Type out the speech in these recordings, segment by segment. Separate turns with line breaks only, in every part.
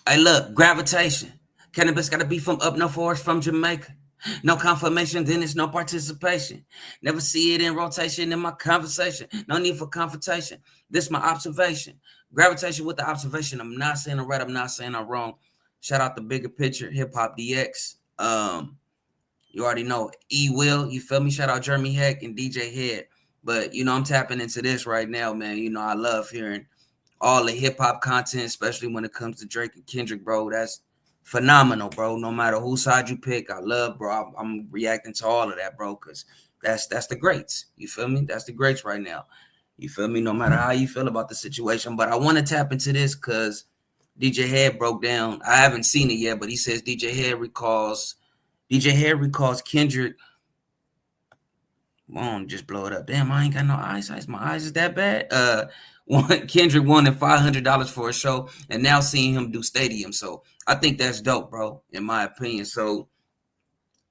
Hey, look, gravitation. Cannabis gotta be from up north or it's from Jamaica. No confirmation, then it's no participation. Never see it in rotation in my conversation. No need for confrontation. This my observation. Gravitation with the observation. I'm not saying I'm right. I'm not saying I'm wrong. Shout out the bigger picture, HIPHOPDX. You already know E Will. You feel me? Shout out Jeremy Heck and DJHed. But you know, I'm tapping into this right now, man. You know, I love hearing all the hip hop content, especially when it comes to Drake and Kendrick, bro. That's phenomenal, bro. No matter whose side you pick, I love, bro. I'm reacting to all of that, bro, because that's the greats. You feel me? That's the greats right now. You feel me? No matter how you feel about the situation, but I want to tap into this because DJHed broke down. I haven't seen it yet, but he says DJHed recalls Kendrick. Won't just blow it up. Damn, I ain't got no eyesight. My eyes is that bad. Kendrick wanted $500 for a show, and now seeing him do stadium. So I think that's dope, bro, in my opinion. So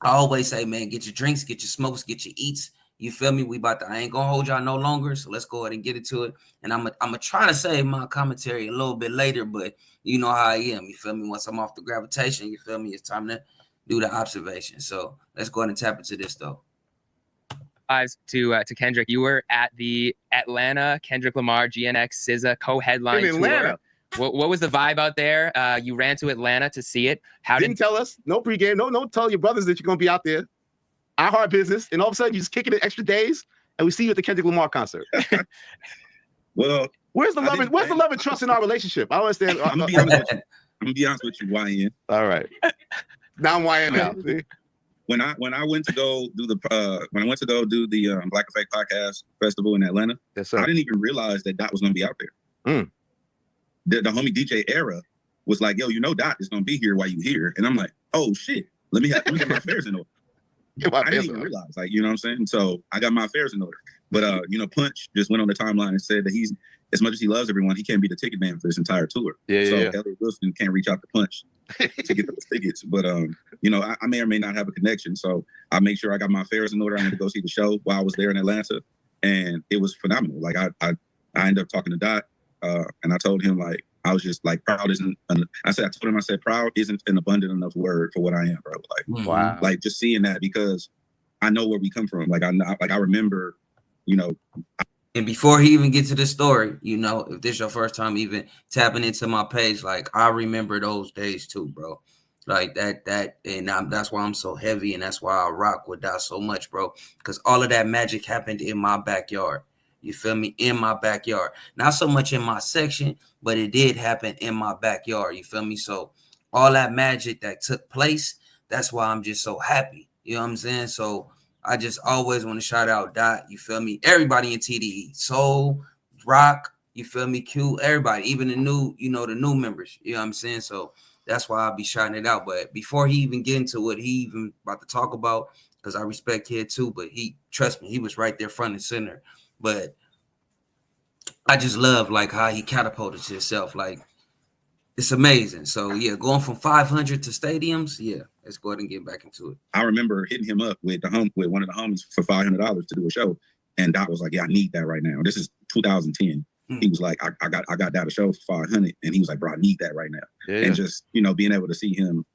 I always say, man, get your drinks, get your smokes, get your eats. You feel me? I ain't gonna hold y'all no longer. So let's go ahead and get into it. And I'm gonna try to save my commentary a little bit later, but you know how I am. You feel me? Once I'm off the gravitation, you feel me? It's time to do the observation. So let's go ahead and tap into this though.
To Kendrick, you were at the Atlanta Kendrick Lamar GNX SZA co-headline tour. What was the vibe out there? You ran to Atlanta to see it.
Didn't tell us, no pregame, no tell your brothers that you're gonna be out there. Our hard business, and all of a sudden you just kicking it extra days, and we see you at the Kendrick Lamar concert.
Well,
where's the love and trust in our relationship? I don't understand.
I'm gonna be honest with you, YN.
All right. Now I'm YN now. See?
When I went to go do the Black Effect Podcast Festival in Atlanta,
yes, sir.
I didn't even realize that Dot was gonna be out there. The homie DJ Era was like, "Yo, you know Dot is gonna be here while you here," and I'm like, "Oh shit, let me get my affairs in order." I didn't even realize, like, you know what I'm saying? So I got my affairs in order. But you know, Punch just went on the timeline and said that he's, as much as he loves everyone, he can't be the ticket man for this entire tour. So Elliot Wilson can't reach out to Punch to get those tickets. But you know, I may or may not have a connection. So I made sure I got my affairs in order. I went to go see the show while I was there in Atlanta, and it was phenomenal. Like I ended up talking to Dot, and I told him, like, I was just like, proud isn't. I told him, proud isn't an abundant enough word for what I am, bro. Like,
wow.
Like just seeing that, because I know where we come from. Like I remember, you know.
And before he even gets to the story, you know, if this is your first time even tapping into my page, like, I remember those days too, bro. Like that's why I'm so heavy, and that's why I rock with that so much, bro. Because all of that magic happened in my backyard. You feel me? In my backyard. Not so much in my section, but it did happen in my backyard. You feel me? So all that magic that took place, that's why I'm just so happy. You know what I'm saying? So I just always want to shout out Dot. You feel me? Everybody in TDE. Soul, Rock, you feel me? Q, everybody. Even the new, you know, the new members. You know what I'm saying? So that's why I'll be shouting it out. But before he even get into what he even about to talk about, because I respect Kid too, but trust me, he was right there front and center. But I just love, like, how he catapulted himself. Like, it's amazing. So yeah, going from 500 to stadiums, yeah. Let's go ahead and get back into it.
I remember hitting him up with one of the homies for $500 to do a show, and Dot was like, "Yeah, I need that right now." This is 2010. He was like, "I got Dot a show for 500," and he was like, "Bro, I need that right now." And just, you know, being able to see him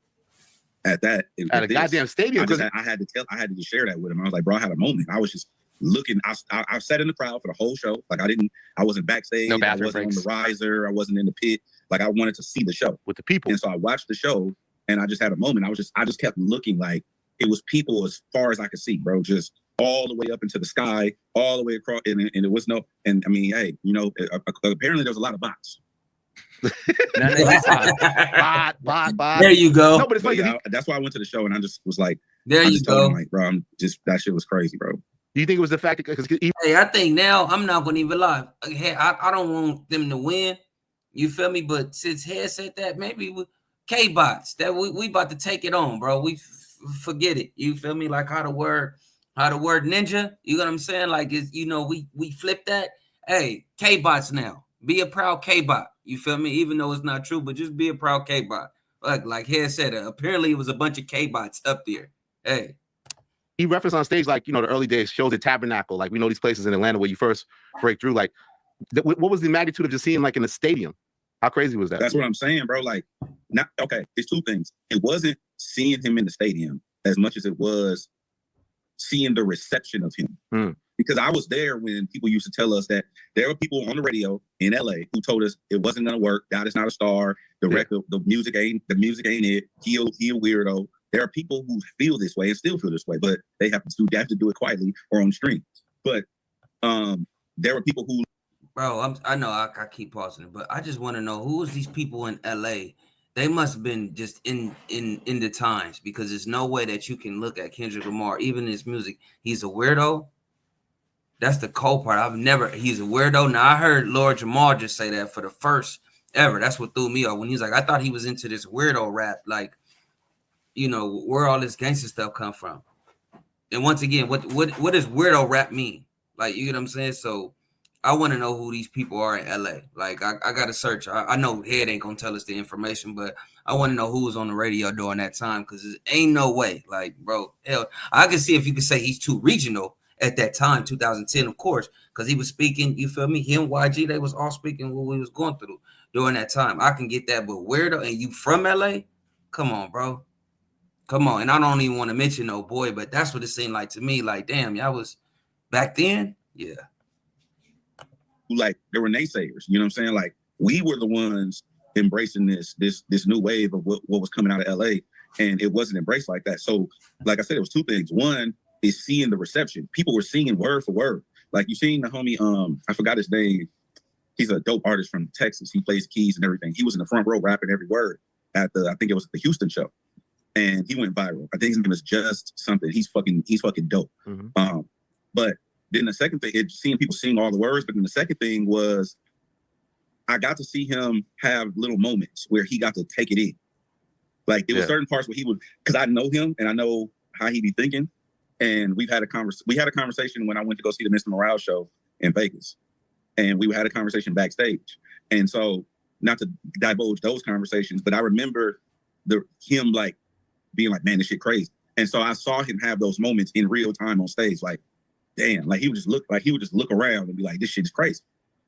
at that
at a goddamn stadium,
I had to just share that with him. I was like, "Bro, I had a moment. I was just looking. I sat in the crowd for the whole show. Like I wasn't backstage.
No
I wasn't on the riser. I wasn't in the pit. Like, I wanted to see the show
with the people.
And so I watched the show, and I just had a moment. I just kept looking. Like, it was people as far as I could see, bro. Just all the way up into the sky, all the way across, and it was no. And I mean, hey, you know, apparently there's a lot of bots.
Bot.
There you go.
No, but it's funny.
That's why I went to the show, and I just was like,
there you go.
Him, like, bro, that shit was crazy, bro.
Do you think it was the fact that
hey, I think now, I'm not gonna even lie. Hey, I don't want them to win. You feel me? But since Head said that, maybe K-bots that we about to take it on, bro. We forget it. You feel me? Like how the word ninja. You know what I'm saying? Like, it's, you know, we flip that. Hey, K-bots now. Be a proud K-bot. You feel me? Even though it's not true, but just be a proud K-bot. Like Head said, apparently it was a bunch of K-bots up there. Hey.
He referenced on stage, like, you know, the early days, shows at Tabernacle. Like, we know these places in Atlanta where you first break through. Like, what was the magnitude of just seeing, like, in a stadium? How crazy was that?
That's what I'm saying, bro. Like, Not okay. It's two things. It wasn't seeing him in the stadium as much as it was seeing the reception of him. Because I was there when people used to tell us that there were people on the radio in LA who told us it wasn't gonna work. Dot is not a star. The record, the music ain't it. He a weirdo. There are people who feel this way and still feel this way, but they have to do it quietly or on stream. But there were people who,
bro, I know I keep pausing it, but I just want to know who is these people in LA. They must have been just in the times, because there's no way that you can look at Kendrick Lamar, even his music. He's a weirdo. That's the cold part. He's a weirdo. Now I heard Lord Jamal just say that for the first ever. That's what threw me off when he's like, I thought he was into this weirdo rap, like, you know, where all this gangster stuff come from. And once again, what does weirdo rap mean? Like, you get what I'm saying? So I want to know who these people are in LA. Like, I got to search. I know Head ain't going to tell us the information, but I want to know who was on the radio during that time, because there ain't no way. Like, bro, hell, I can see if you could say he's too regional at that time, 2010, of course, because he was speaking, you feel me? Him, YG, they was all speaking what we was going through during that time. I can get that, but weirdo, and you from LA? Come on, bro. Come on. And I don't even want to mention no boy, but that's what it seemed like to me. Like, damn, y'all was back then? Yeah.
Like, there were naysayers, you know what I'm saying? Like, we were the ones embracing this new wave of what was coming out of LA, and it wasn't embraced like that. So, like I said, it was two things. One is seeing the reception. People were singing word for word. Like, you seen the homie, I forgot his name. He's a dope artist from Texas. He plays keys and everything. He was in the front row rapping every word at I think it was the Houston show. And he went viral. I think his name is Just something. He's fucking dope. But then the second thing, seeing people sing all the words. But then the second thing was, I got to see him have little moments where he got to take it in. Like, there were certain parts where he would, because I know him and I know how he be thinking. And we had a conversation when I went to go see the Mr. Morale show in Vegas. And we had a conversation backstage. And so, not to divulge those conversations, but I remember him like being like, man, this shit crazy. And so I saw him have those moments in real time on stage, like, damn, like he would just look around and be like, this shit is crazy.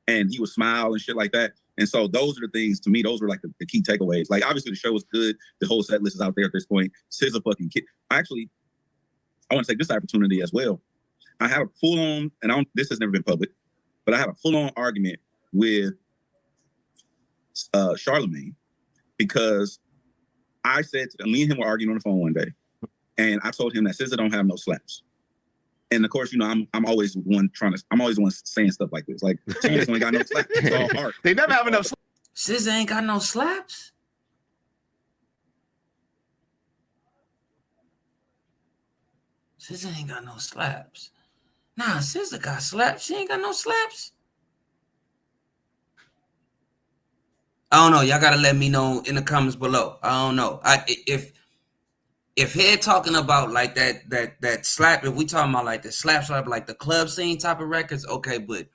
And he would smile and shit like that. And so those are the things, to me, those were like the key takeaways. Like, obviously the show was good. The whole set list is out there at this point. SZA fucking kid. Actually, I want to take this opportunity as well. I have a full-on, and this has never been public, but I have a full-on argument with Charlemagne, because I said, me and him were arguing on the phone one day, and I told him that SZA don't have no slaps. And of course, you know, I'm always the one saying stuff like this. Like, SZA ain't got no slaps. It's all art.
They never have enough slaps.
SZA ain't got no slaps? SZA ain't got no slaps. Nah, SZA got slaps. She ain't got no slaps. I don't know. Y'all gotta let me know in the comments below. I don't know. If Head talking about like that slap, if we talking about like the slap, like the club scene type of records, okay, but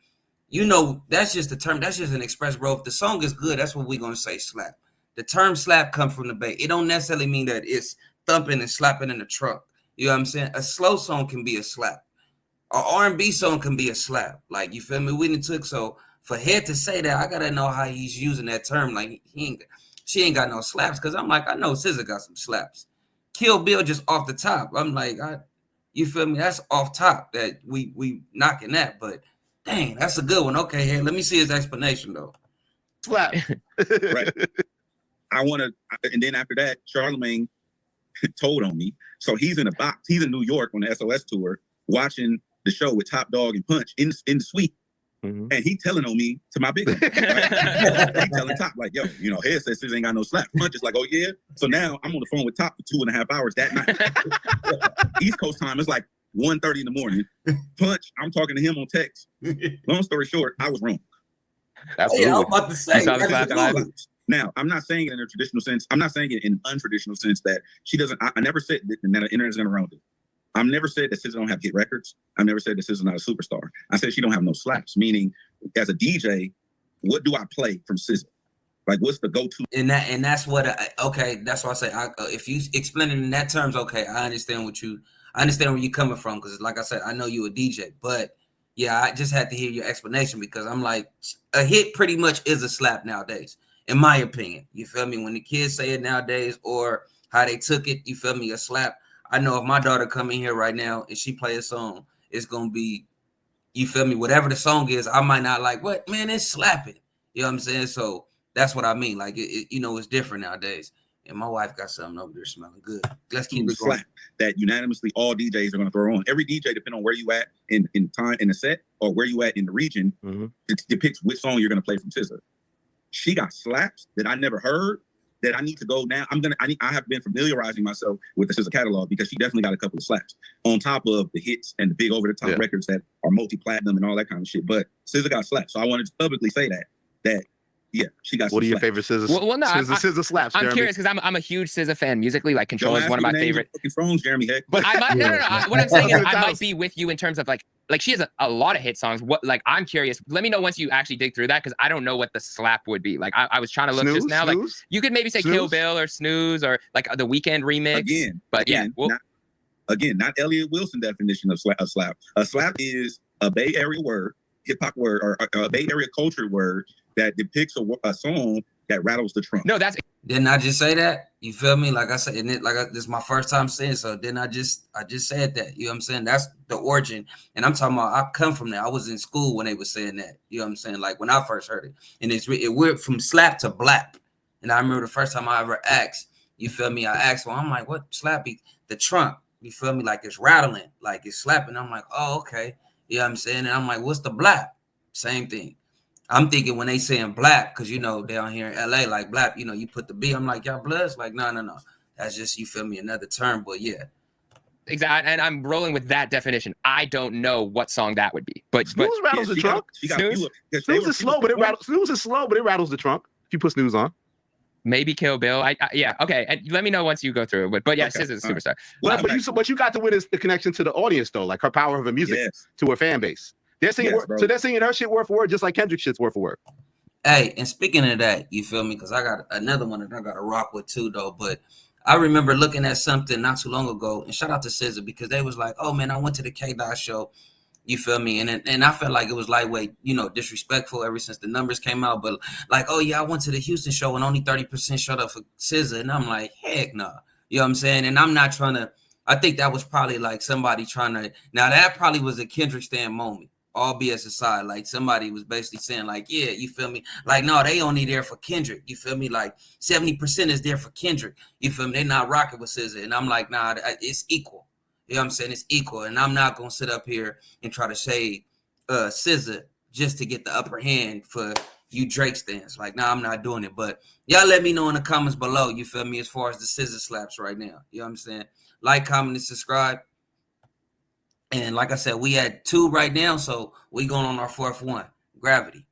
you know, that's just the term, that's just an express, bro. If the song is good, that's what we're gonna say, slap. The term slap come from the Bay. It don't necessarily mean that it's thumping and slapping in the trunk. You know what I'm saying? A slow song can be a slap. An R&B song can be a slap. Like, you feel me? We done took, so for Head to say that, I gotta know how he's using that term. Like, she ain't got no slaps, because I'm like, I know SZA got some slaps. Kill Bill just off the top. I'm like, you feel me? That's off top that we knocking that, but dang, that's a good one. Okay, Head, let me see his explanation though.
Slap.
Right. And then after that, Charlemagne told on me. So he's in a box. He's in New York on the SOS tour, watching the show with Top Dog and Punch in the suite. And he telling on me to my big one. Right? He telling Top, like, yo, you know, Head says SZA ain't got no slap. Punch is like, oh yeah. So now I'm on the phone with Top for 2.5 hours that night. East Coast time, it's like 1:30 in the morning. Punch, I'm talking to him on text. Long story short, I was wrong.
Absolutely.
Yeah, I'm about to say.
Now, I'm not saying it in a traditional sense. I'm not saying it in an untraditional sense that she doesn't. I never said that the internet is going to run with it. I've never said that SZA don't have hit records. I've never said that SZA's not a superstar. I said she don't have no slaps, meaning as a DJ, what do I play from SZA? Like, what's the go-to?
And that's what, okay, that's why I say, if you explain it in that terms, okay, I understand where you're coming from, because like I said, I know you a DJ, but yeah, I just had to hear your explanation, because I'm like, a hit pretty much is a slap nowadays. in my opinion. You feel me? When the kids say it nowadays or how they took it, you feel me, a slap. I know if my daughter come in here right now and she play a song, it's gonna be, you feel me, whatever the song is, I might not like, what, man, it's slapping. You know what I'm saying? So that's what I mean. Like, you know, it's different nowadays. And my wife got something over there smelling good. Let's keep it going.
Slap that unanimously all DJs are going to throw on. Every DJ, depending on where you at in time in the set or where you at in the region, it depicts which song you're going to play from SZA. She got slaps that I never heard that I need to go now. I have been familiarizing myself with the SZA catalog because she definitely got a couple of slaps on top of the hits and the big over the top records that are multi-platinum and all that kind of shit. But SZA got slaps. So I wanted to publicly say that. Yeah, she got.
What are your favorite SZA?
Well, no,
SZA slaps.
I'm
Jeremy.
curious because I'm a huge SZA fan. Musically, like Control is one of my favorite.
Phones, Jeremy Heck.
But I might, no. What I'm saying is I might be with you in terms of like she has a lot of hit songs. What, like, I'm curious. Let me know once you actually dig through that because I don't know what the slap would be. Like I was trying to look just now. Like you could maybe say Kill Bill or Snooze or like the Weeknd remix. Again,
not Elliott Wilson definition of slap. A slap is a Bay Area word, hip hop word, or a Bay Area culture word that depicts a song that rattles the trunk.
No, that's.
Didn't I just say that? You feel me? Like I said, and this is my first time saying so. Then I just said that. You know what I'm saying? That's the origin. And I'm talking about, I come from that. I was in school when they were saying that. You know what I'm saying? Like when I first heard it. And it went from slap to blap. And I remember the first time I ever asked, you feel me? I asked, well, I'm like, what slappy? The trunk. You feel me? Like it's rattling, like it's slapping. I'm like, oh, okay. You know what I'm saying? And I'm like, what's the blap? Same thing. I'm thinking when they saying blap, because, you know, down here in LA, like blap, you know, you put the B. I'm like, y'all bloods? Like, no. That's just, you feel me, another term. But yeah.
Exactly. And I'm rolling with that definition. I don't know what song that would be. But
Snooze rattles the trunk. Snooze is slow, but it rattles. Snooze is slow, but it rattles the trunk. If you put Snooze on.
Maybe Kill Bill. Yeah. Okay. And let me know once you go through it. But yeah, SZA is a superstar.
But you got to witness the connection to the audience, though, like her power of her music to her fan base. They're singing, so they're singing her shit word for word, just like Kendrick shit's word for word.
Hey, and speaking of that, you feel me? Because I got another one that I got to rock with too, though. But I remember looking at something not too long ago, and shout out to SZA because they was like, "Oh man, I went to the Kdot show." You feel me? And I felt like it was lightweight, you know, disrespectful ever since the numbers came out. But like, oh yeah, I went to the Houston show and only 30% showed up for SZA, and I'm like, heck no. You know what I'm saying? And I'm not trying to. I think that was probably like somebody trying to. Now that probably was a Kendrick stand moment. All BS aside, like somebody was basically saying, like, yeah, you feel me? Like, no, they only there for Kendrick. You feel me? Like 70% is there for Kendrick. You feel me? They're not rocking with SZA. And I'm like, nah, it's equal. You know what I'm saying? It's equal. And I'm not gonna sit up here and try to shade SZA just to get the upper hand for you Drake stands. Like, nah, I'm not doing it. But y'all let me know in the comments below, you feel me, as far as the SZA slaps right now. You know what I'm saying? Like, comment, and subscribe. And like I said, we had 2 right now, so we going on our 4th one. Gravity.